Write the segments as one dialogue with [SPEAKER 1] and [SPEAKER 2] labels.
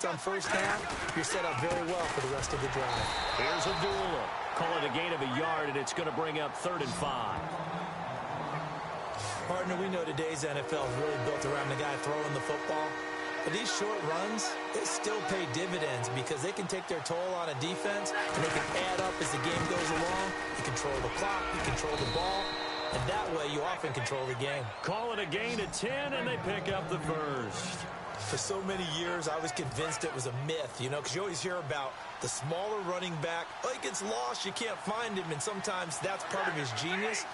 [SPEAKER 1] On first down, you're set up very well for the rest of the drive.
[SPEAKER 2] Here's a duel. Call it a gain of a yard, and it's going to bring up 3rd and 5.
[SPEAKER 1] Partner, we know today's NFL is really built around the guy throwing the football. But these short runs, they still pay dividends because they can take their toll on a defense, and they can add up as the game goes along. You control the clock, you control the ball, and that way you often control the game.
[SPEAKER 2] Call it a gain of 10, and they pick up the first.
[SPEAKER 1] For so many years, I was convinced it was a myth, because you always hear about the smaller running back. Oh, he gets lost, you can't find him, and sometimes that's part of his genius.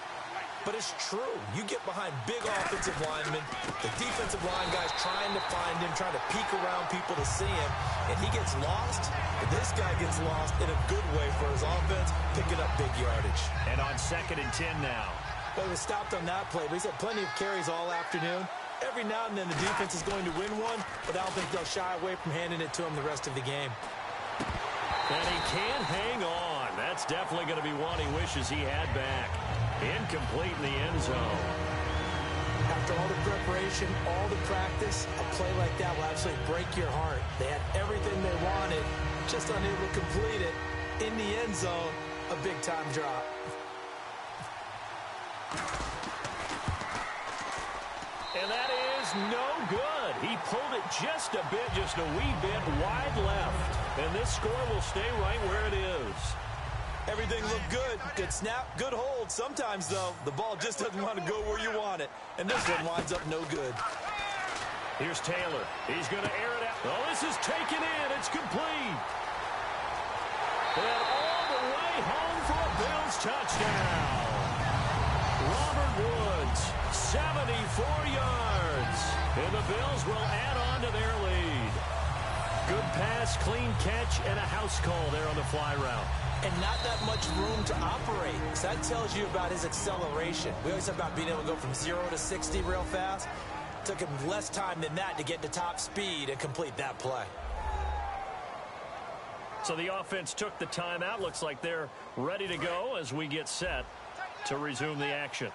[SPEAKER 1] But it's true. You get behind big offensive linemen, the defensive line guys trying to find him, trying to peek around people to see him, and he gets lost. And this guy gets lost in a good way for his offense, picking up big yardage.
[SPEAKER 2] And on 2nd and 10 now.
[SPEAKER 1] Well, he was stopped on that play, but he's had plenty of carries all afternoon. Every now and then the defense is going to win one, but I don't think they'll shy away from handing it to him the rest of the game.
[SPEAKER 2] And he can't hang on. That's definitely going to be one he wishes he had back. Incomplete in the end zone.
[SPEAKER 1] After all the preparation, all the practice, a play like that will absolutely break your heart. They had everything they wanted, just unable to complete it. In the end zone, a big-time drop.
[SPEAKER 2] And that is no good. He pulled it just a wee bit wide left. And this score will stay right where it is.
[SPEAKER 1] Everything looked good. Good snap, good hold. Sometimes, though, the ball just doesn't want to go where you want it. And this one winds up no good.
[SPEAKER 2] Here's Taylor. He's going to air it out. Oh, this is taken in. It's complete. And all the way home for a Bills touchdown. Robert Woods, 74 yards. And the Bills will add on to their lead. Good pass, clean catch, and a house call there on the fly route.
[SPEAKER 1] And not that much room to operate. So that tells you about his acceleration. We always talk about being able to go from 0 to 60 real fast. It took him less time than that to get to top speed and complete that play.
[SPEAKER 2] So the offense took the timeout. Looks like they're ready to go as we get set to resume the action.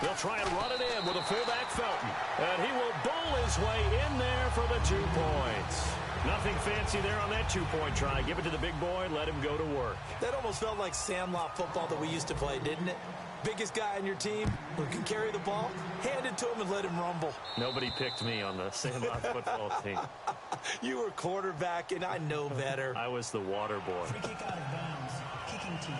[SPEAKER 2] They'll try and run it in with a fullback Felton. And he will bowl his way in there for the 2 points. Nothing fancy there on that 2-point try. Give it to the big boy, let him go to work.
[SPEAKER 1] That almost felt like Sandlot football that we used to play, didn't it? Biggest guy on your team who can carry the ball, hand it to him and let him rumble.
[SPEAKER 2] Nobody picked me on the Sandlot football team.
[SPEAKER 1] You were quarterback, and I know better.
[SPEAKER 2] I was the water boy.
[SPEAKER 3] Free kick out of bounds. Kicking team.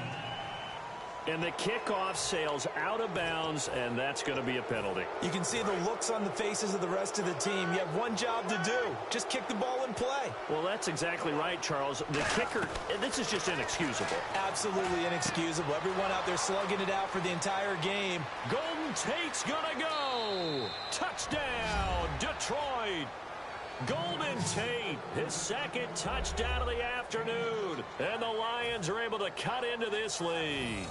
[SPEAKER 2] And the kickoff sails out of bounds, and that's going to be a penalty.
[SPEAKER 1] You can see the looks on the faces of the rest of the team. You have one job to do. Just kick the ball and play.
[SPEAKER 2] Well, that's exactly right, Charles. The kicker, this is just inexcusable.
[SPEAKER 1] Absolutely inexcusable. Everyone out there slugging it out for the entire game.
[SPEAKER 2] Golden Tate's going to go. Touchdown, Detroit. Golden Tate, his 2nd touchdown of the afternoon. And the Lions are able to cut into this lead.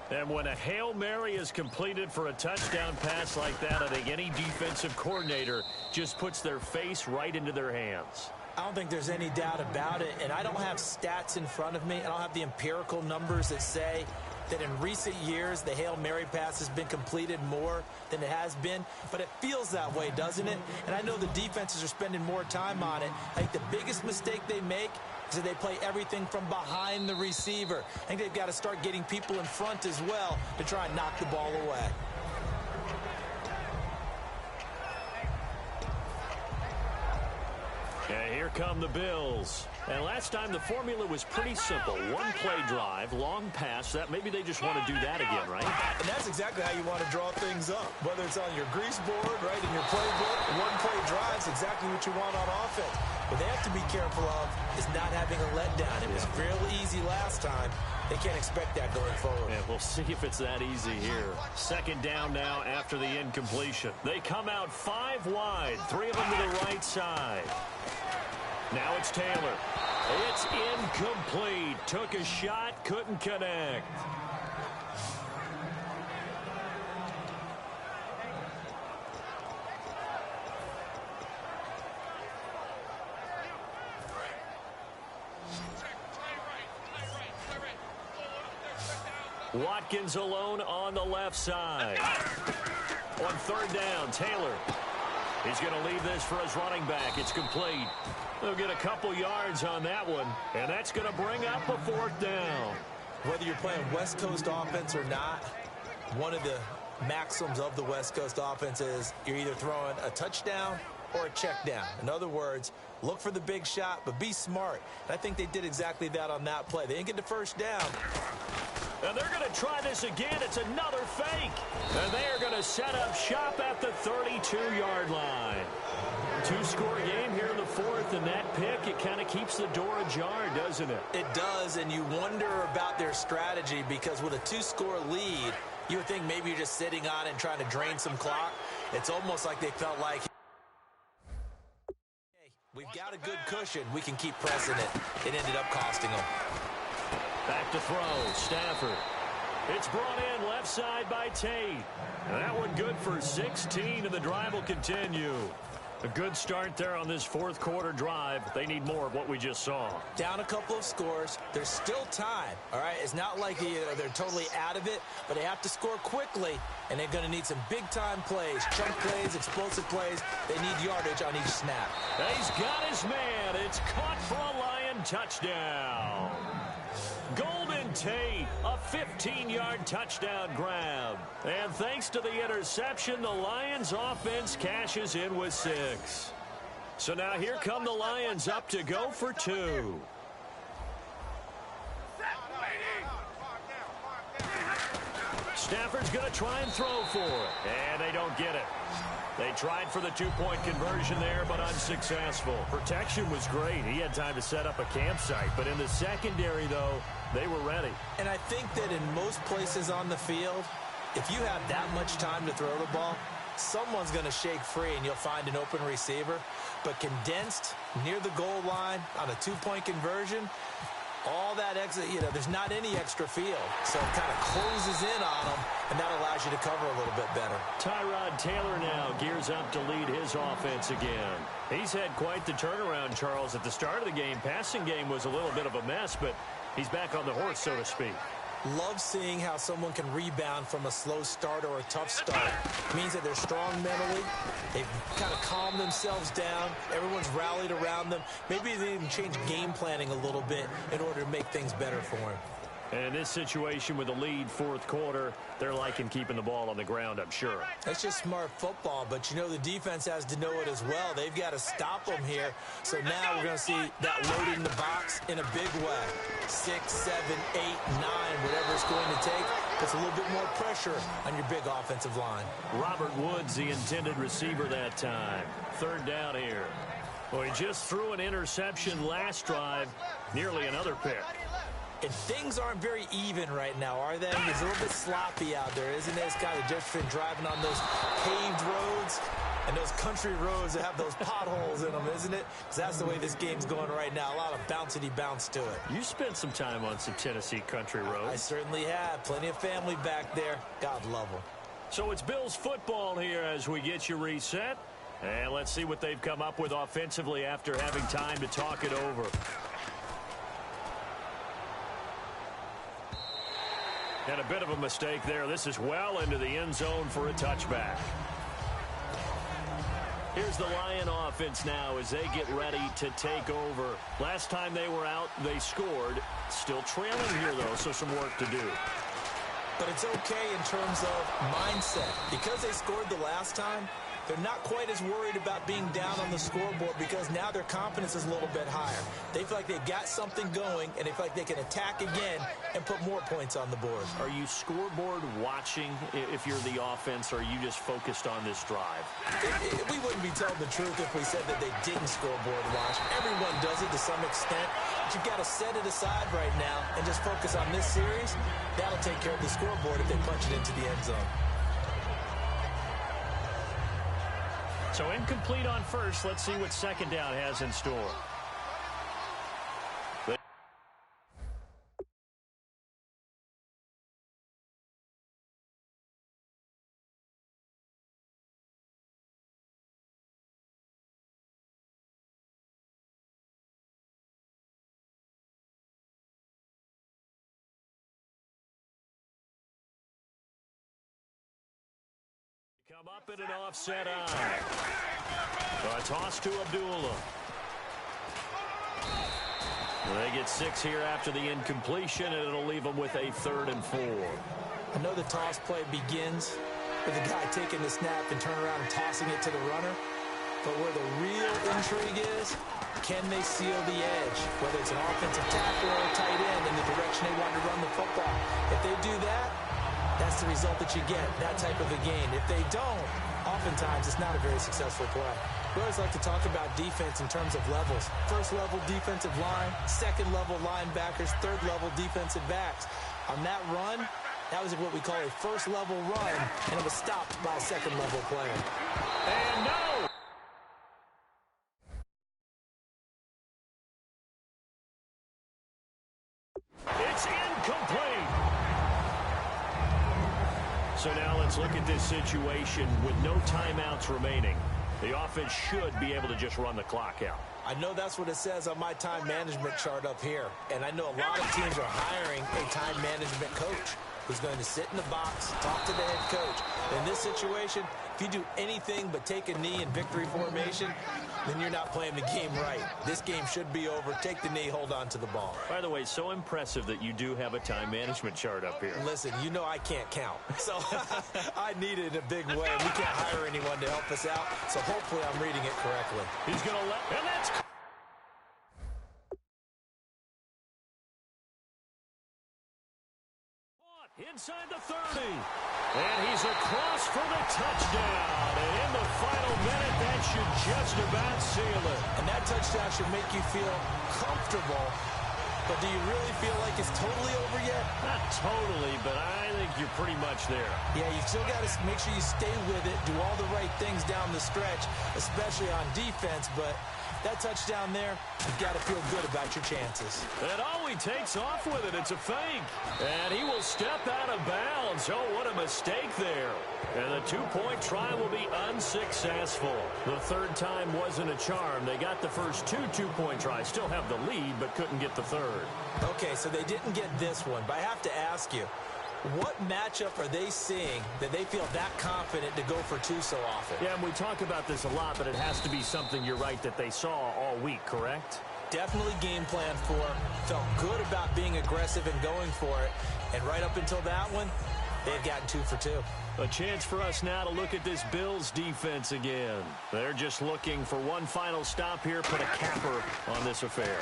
[SPEAKER 2] And when a Hail Mary is completed for a touchdown pass like that, I think any defensive coordinator just puts their face right into their hands.
[SPEAKER 1] I don't think there's any doubt about it, and I don't have stats in front of me. I don't have the empirical numbers that say that in recent years the Hail Mary pass has been completed more than it has been, but it feels that way, doesn't it? And I know the defenses are spending more time on it. I think the biggest mistake they make is that they play everything from behind the receiver. I think they've got to start getting people in front as well to try and knock the ball away.
[SPEAKER 2] And here come the Bills. And last time the formula was pretty simple. One play drive, long pass. That maybe they just want to do that again, right?
[SPEAKER 1] And that's exactly how you want to draw things up. Whether it's on your grease board, right, in your playbook, one play drive's exactly what you want on offense. What they have to be careful of is not having a letdown. It was real easy last time. They can't expect that going forward.
[SPEAKER 2] Yeah, we'll see if it's that easy here. 2nd down now after the incompletion. They come out 5 wide, 3 of them to the right side. Now it's Taylor. It's incomplete. Took a shot, couldn't connect. Watkins alone on the left side. On third down, Taylor. He's going to leave this for his running back. It's complete. They'll get a couple yards on that one, and that's going to bring up a fourth down.
[SPEAKER 1] Whether you're playing West Coast offense or not, one of the maxims of the West Coast offense is you're either throwing a touchdown or a check down. In other words, look for the big shot, but be smart. And I think they did exactly that on that play. They didn't get the first down.
[SPEAKER 2] And they're going to try this again. It's another fake. And they are going to set up shop at the 32-yard line. Two-score game here in the fourth, and that pick, it kind of keeps the door ajar, doesn't it?
[SPEAKER 1] It does, and you wonder about their strategy because with a two-score lead, you would think maybe you're just sitting on it and trying to drain some clock. It's almost like they felt like, hey, we've got a good cushion. We can keep pressing it. It ended up costing them.
[SPEAKER 2] Back to throw, Stafford. It's brought in left side by Tate. That one good for 16, and the drive will continue. A good start there on this fourth quarter drive. They need more of what we just saw.
[SPEAKER 1] Down a couple of scores. There's still time, all right? It's not like they're totally out of it, but they have to score quickly, and they're going to need some big-time plays, chunk plays, explosive plays. They need yardage on each snap.
[SPEAKER 2] He's got his man. It's caught for a Lion touchdown. Golden Tate, a 15-yard touchdown grab. And thanks to the interception, the Lions offense cashes in with 6. So now here come the Lions up to go for 2. Stafford's going to try and throw for it. And they don't get it. They tried for the two-point conversion there, but unsuccessful. Protection was great. He had time to set up a campsite. But in the secondary, though, they were ready.
[SPEAKER 1] And I think that in most places on the field, if you have that much time to throw the ball, someone's going to shake free and you'll find an open receiver. But condensed near the goal line on a two-point conversion, all that extra, there's not any extra field. So it kind of closes in on them, and that allows you to cover a little bit better.
[SPEAKER 2] Tyrod Taylor now gears up to lead his offense again. He's had quite the turnaround, Charles. At the start of the game, passing game was a little bit of a mess, but he's back on the horse, so to speak.
[SPEAKER 1] Love seeing how someone can rebound from a slow start or a tough start. It means that they're strong mentally. They've kind of calmed themselves down. Everyone's rallied around them. Maybe they even change game planning a little bit in order to make things better for them.
[SPEAKER 2] And this situation with the lead fourth quarter, they're liking keeping the ball on the ground, I'm sure.
[SPEAKER 1] That's just smart football, but the defense has to know it as well. They've got to stop them here. So now we're going to see that loading the box in a big way. 6, 7, 8, 9, whatever it's going to take, puts a little bit more pressure on your big offensive line.
[SPEAKER 2] Robert Woods, the intended receiver that time. Third down here. Well, he just threw an interception last drive, nearly another pick.
[SPEAKER 1] And things aren't very even right now, are they? It's a little bit sloppy out there, isn't it? It's kind of just been driving on those paved roads and those country roads that have those potholes in them, isn't it? Because that's the way this game's going right now. A lot of bouncy bounce to it.
[SPEAKER 2] You spent some time on some Tennessee country roads.
[SPEAKER 1] I certainly have. Plenty of family back there. God love them.
[SPEAKER 2] So it's Bills football here as we get you reset. And let's see what they've come up with offensively after having time to talk it over. And a bit of a mistake there. This is well into the end zone for a touchback. Here's the Lion offense now as they get ready to take over. Last time they were out, they scored. Still trailing here, though, so some work to do.
[SPEAKER 1] But it's okay in terms of mindset. Because they scored the last time, they're not quite as worried about being down on the scoreboard because now their confidence is a little bit higher. They feel like they've got something going, and they feel like they can attack again and put more points on the board.
[SPEAKER 2] Are you scoreboard watching if you're the offense, or are you just focused on this drive?
[SPEAKER 1] We wouldn't be telling the truth if we said that they didn't scoreboard watch. Everyone does it to some extent, but you've got to set it aside right now and just focus on this series. That'll take care of the scoreboard if they punch it into the end zone.
[SPEAKER 2] So incomplete on first. Let's see what second down has in store. Come up in an offset eye. A toss to Abdullah. They get 6 here after the incompletion, and it'll leave them with a 3rd and 4.
[SPEAKER 1] I know the toss play begins with the guy taking the snap and turning around and tossing it to the runner. But where the real intrigue is, can they seal the edge? Whether it's an offensive tackle or a tight end in the direction they want to run the football. If they do that, that's the result that you get, that type of a gain. If they don't, oftentimes it's not a very successful play. We always like to talk about defense in terms of levels. First level defensive line, second level linebackers, third level defensive backs. On that run, that was what we call a first level run, and it was stopped by a second level player.
[SPEAKER 2] And no! It's incomplete. So now let's look at this situation with no timeouts remaining. The offense should be able to just run the clock out.
[SPEAKER 1] I know that's what it says on my time management chart up here. And I know a lot of teams are hiring a time management coach who's going to sit in the box, talk to the head coach. In this situation, if you do anything but take a knee in victory formation, then you're not playing the game right. This game should be over. Take the knee, hold on to the ball.
[SPEAKER 2] By the way, so impressive that you do have a time management chart up here.
[SPEAKER 1] Listen, you know I can't count. So I need it in a big way. We can't hire anyone to help us out. So hopefully I'm reading it correctly.
[SPEAKER 2] He's going to let... And that's... Inside the 30. And he's across for the touchdown. And in the final minute, that should just about seal it.
[SPEAKER 1] And that touchdown should make you feel comfortable. But do you really feel like it's totally over yet?
[SPEAKER 2] Not totally, but I think you're pretty much there.
[SPEAKER 1] Yeah, you still got to make sure you stay with it, do all the right things down the stretch, especially on defense. But that touchdown there, you've got to feel good about your chances.
[SPEAKER 2] And he takes off with it. It's a fake. And he will step out of bounds. Oh, what a mistake there. And the two-point try will be unsuccessful. The third time wasn't a charm. They got the first two-point tries. Still have the lead, but couldn't get the third.
[SPEAKER 1] Okay, so they didn't get this one. But I have to ask you, what matchup are they seeing that they feel that confident to go for two so often?
[SPEAKER 2] Yeah, and we talk about this a lot, but it has to be something, you're right, that they saw all week, correct?
[SPEAKER 1] Definitely game plan for, felt good about being aggressive and going for it. And right up until that one, they've gotten 2 for 2.
[SPEAKER 2] A chance for us now to look at this Bills defense again. They're just looking for one final stop here, put a capper on this affair.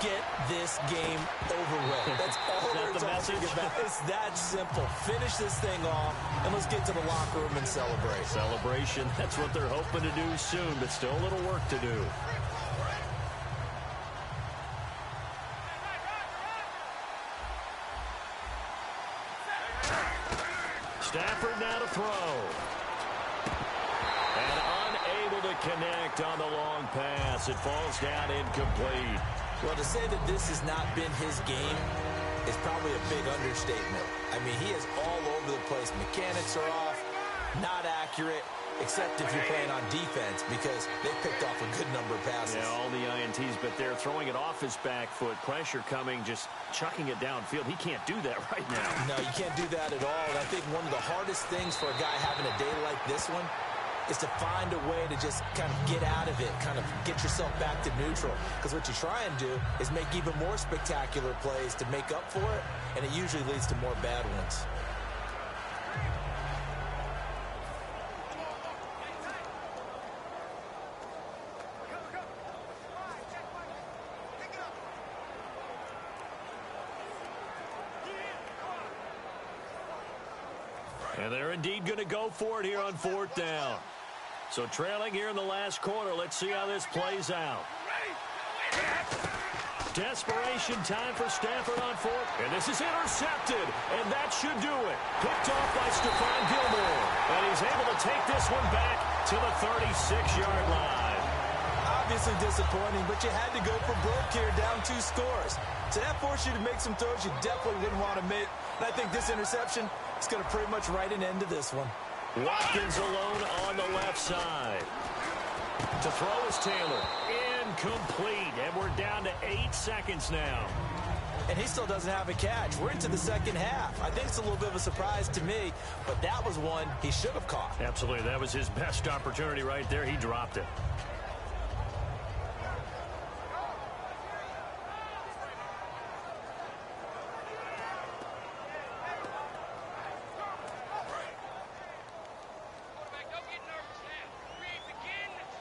[SPEAKER 1] Get this game over with. That's all we're talking about. It's that simple. Finish this thing off, and let's get to the locker room and celebrate.
[SPEAKER 2] Celebration, that's what they're hoping to do soon, but still a little work to do. Stafford now to throw. And unable to connect on the long pass. It falls down incomplete.
[SPEAKER 1] Well, to say that this has not been his game is probably a big understatement. I mean, he is all over the place. Mechanics are off, not accurate, except if you're playing on defense because they picked off a good number of passes.
[SPEAKER 2] Yeah, all the INTs, but they're throwing it off his back foot. Pressure coming, just chucking it downfield. He can't do that right now.
[SPEAKER 1] No, you can't do that at all. And I think one of the hardest things for a guy having a day like this one is to find a way to just kind of get out of it, kind of get yourself back to neutral. Because what you try and do is make even more spectacular plays to make up for it, and it usually leads to more bad ones.
[SPEAKER 2] And they're indeed going to go for it here on 4th down. So trailing here in the last quarter. Let's see how this plays out. Desperation time for Stafford on 4th. And this is intercepted. And that should do it. Picked off by Stephon Gilmore. And he's able to take this one back to the 36-yard line.
[SPEAKER 1] Obviously disappointing, but you had to go for broke here, down 2 scores. So that forced you to make some throws you definitely wouldn't want to make. And I think this interception is going to pretty much write an end to this one.
[SPEAKER 2] Watkins alone on the left side. To throw is Taylor. Incomplete. And we're down to 8 seconds now.
[SPEAKER 1] and he still doesn't have a catch. We're into the second half. I think it's a little bit of a surprise to me, but that was one he should have caught.
[SPEAKER 2] Absolutely. That was his best opportunity right there. He dropped it.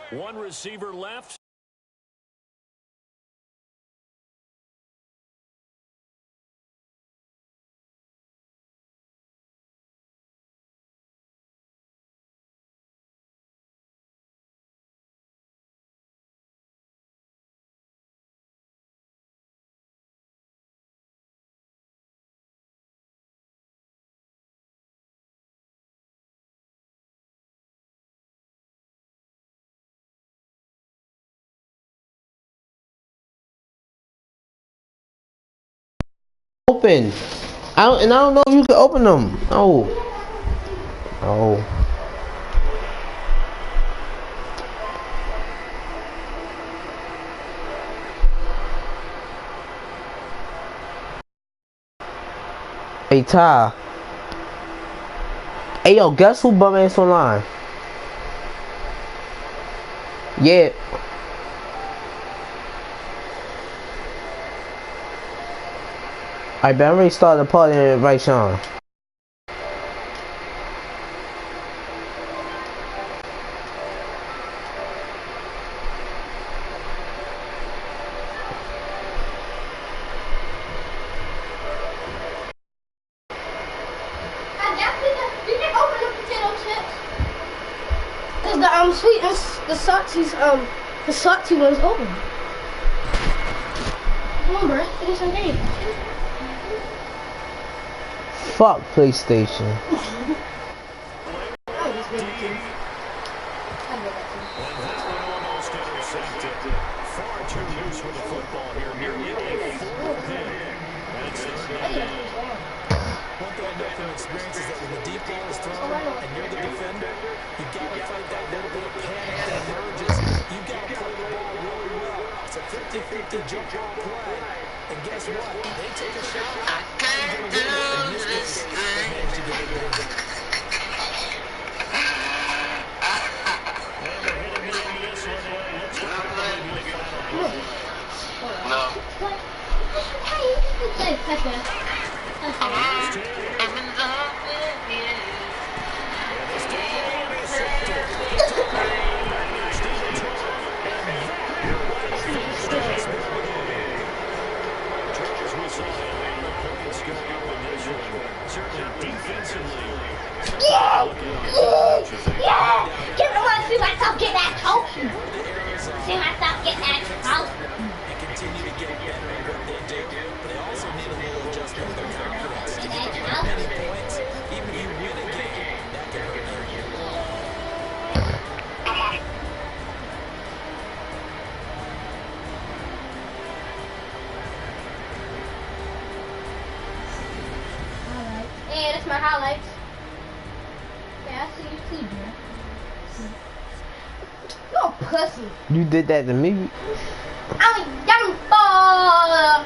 [SPEAKER 2] One receiver left.
[SPEAKER 4] Open. I don't know if you can open them. No. Oh. Hey Ty. Hey yo, guess who bum ass online? Yeah. I bet I'm ready to start the party and invite Sean.
[SPEAKER 5] Sweet, the salty one's open. Come on, bro, finish some game.
[SPEAKER 4] Fuck PlayStation.
[SPEAKER 2] Far too loose with the football here. Nearly a full pick.
[SPEAKER 1] One thing I know from experience is that when the deep ball is thrown and you're the defender, you've got to fight that little bit of panic that emerges. You've got to play the ball really well. It's a 50-50 jump ball play. And guess what? They take a shot. I can't do this. They managed to get it done.
[SPEAKER 6] No.
[SPEAKER 5] Hey, you play touchdown. Yeah! Get the one, see myself get that trophy. See myself get that trophy.
[SPEAKER 1] And continue to get better at what they do. But they also need a little adjustment with their confidence. To get that many points, even if you win a game, that can hurt you.
[SPEAKER 5] Alright. Yeah, that's my highlights. Yeah, I see you too, bro. You're a pussy.
[SPEAKER 4] You did that to me.
[SPEAKER 5] I'm a young boy.